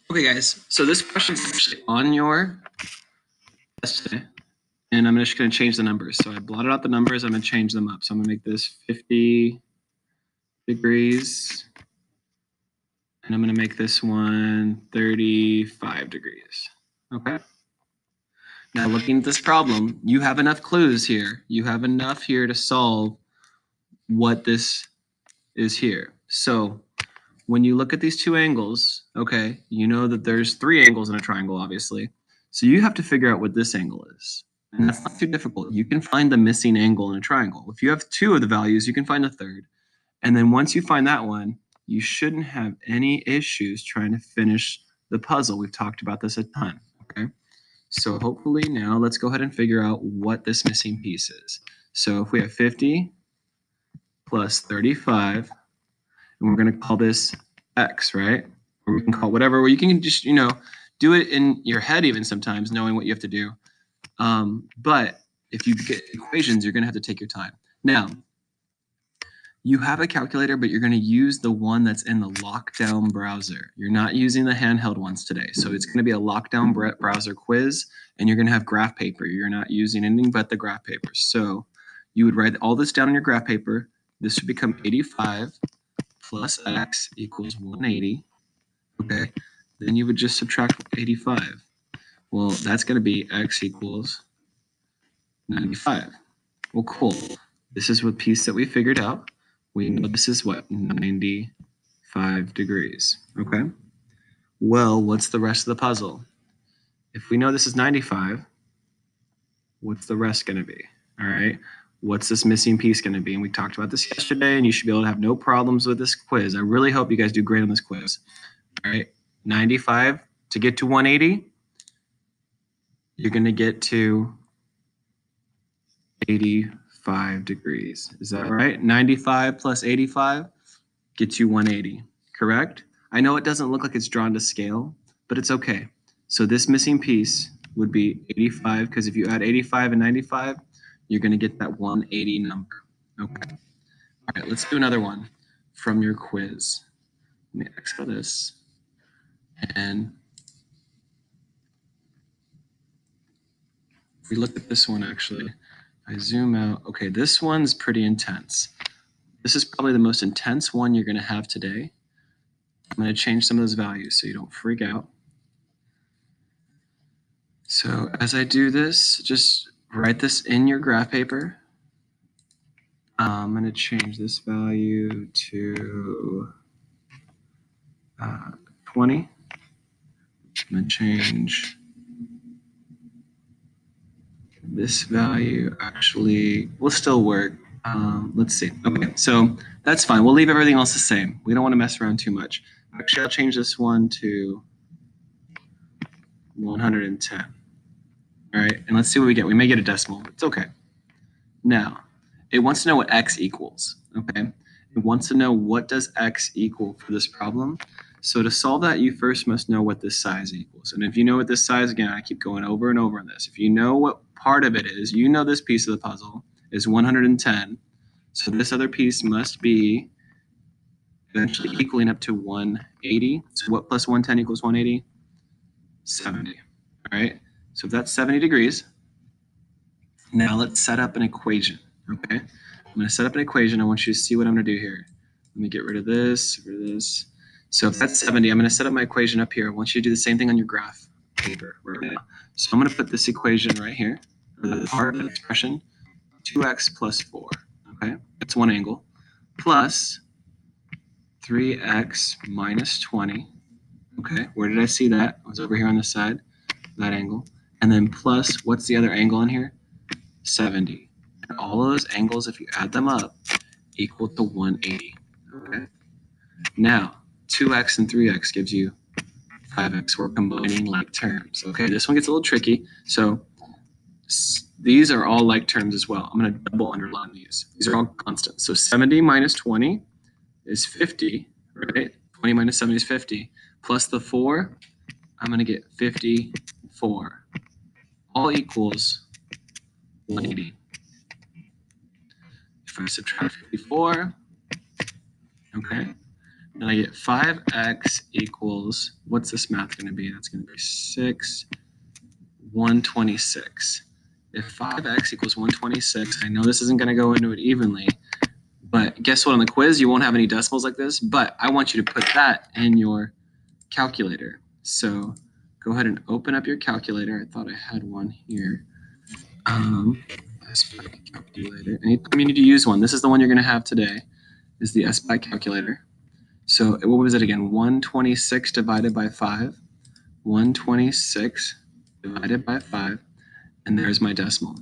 Okay, guys, so this question is actually on your test today, and I'm just going to change the numbers. So I blotted out the numbers. I'm going to change them up. So I'm going to make this 50 degrees, and I'm going to make this one 35 degrees. Okay. Now, looking at this problem, you have enough clues here. You have enough here to solve what this is here. So when you look at these two angles, okay, you know that there's three angles in a triangle, obviously. So you have to figure out what this angle is. And that's not too difficult. You can find the missing angle in a triangle. If you have two of the values, you can find the third. And then once you find that one, you shouldn't have any issues trying to finish the puzzle. We've talked about this a ton, okay? So hopefully now let's go ahead and figure out what this missing piece is. So if we have 50 plus 35, and we're going to call this x, right? Or we can call it whatever, or you can just, do it in your head even sometimes, knowing what you have to do. But if you get equations, you're going to have to take your time. Now, you have a calculator, but you're going to use the one that's in the lockdown browser. You're not using the handheld ones today. So it's going to be a lockdown browser quiz, and you're going to have graph paper. You're not using anything but the graph paper. So you would write all this down on your graph paper. This would become 85 plus x equals 180. Okay, then you would just subtract 85. Well, that's going to be x equals 95. Well, cool. This is what piece that we figured out. We know this is what? 95 degrees. Okay? Well, what's the rest of the puzzle? If we know this is 95, what's the rest going to be? All right? What's this missing piece going to be? And we talked about this yesterday, and you should be able to have no problems with this quiz. I really hope you guys do great on this quiz. All right? 95 to get to 180, you're going to get to 85 degrees. Is that right? 95 plus 85 gets you 180, correct? I know it doesn't look like it's drawn to scale, but it's okay. So this missing piece would be 85, because if you add 85 and 95, you're going to get that 180 number. Okay. All right, let's do another one from your quiz. Let me X out this. And if we look at this one, actually, I zoom out. Okay, this one's pretty intense. This is probably the most intense one you're going to have today. I'm going to change some of those values so you don't freak out. So as I do this, just write this in your graph paper. I'm going to change this value to 20. I'm going to change this value. Actually, will still work. Let's see. Okay, so that's fine. We'll leave everything else the same. We don't want to mess around too much. Actually, I'll change this one to 110. All right, and let's see what we get. We may get a decimal. It's okay. Now, it wants to know what x equals, okay? It wants to know what does x equal for this problem. So to solve that, you first must know what this size equals. And if you know what this size, again, I keep going over and over on this. If you know what part of it is, you know this piece of the puzzle is 110. So this other piece must be eventually equaling up to 180. So what plus 110 equals 180? 70, all right? So if that's 70 degrees, now let's set up an equation, okay? I'm going to set up an equation. I want you to see what I'm going to do here. Let me get rid of this, So if that's 70, I'm going to set up my equation up here. I want you to do the same thing on your graph paper right now. So I'm going to put this equation right here, the part of the expression, 2x plus 4, okay? That's one angle, plus 3x minus 20, okay? Where did I see that? It was over here on this side, that angle. And then plus, what's the other angle in here? 70. And all of those angles, if you add them up, equal to 180. Okay. Now, 2x and 3x gives you 5x. We're combining like terms. Okay, this one gets a little tricky. So these are all like terms as well. I'm going to double underline these. These are all constants. So 70 minus 20 is 50, right? 20 minus 70 is 50. Plus the 4, I'm going to get 54. All equals 180. If I subtract 54, okay, And I get 5x equals, what's this math going to be? That's going to be 6, 126. If 5x equals 126, I know this isn't going to go into it evenly, but guess what? On the quiz, you won't have any decimals like this, but I want you to put that in your calculator. So go ahead and open up your calculator. I thought I had one here. SPAC calculator. Anytime you need to use one, this is the one you're going to have today, is the SPAC calculator. So what was it again? 126 divided by 5. 126 divided by 5. And there's my decimal,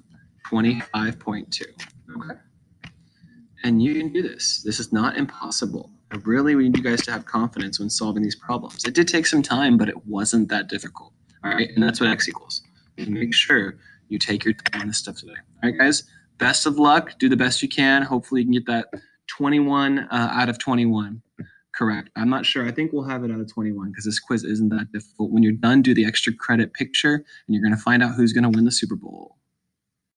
25.2. Okay. And you can do this. This is not impossible. I really need you guys to have confidence when solving these problems. It did take some time, but it wasn't that difficult. All right. And that's what x equals. And make sure you take your time on this stuff today. All right, guys. Best of luck. Do the best you can. Hopefully you can get that 21 out of 21. Correct. I'm not sure. I think we'll have it out of 21 because this quiz isn't that difficult. When you're done, do the extra credit picture, and you're going to find out who's going to win the Super Bowl.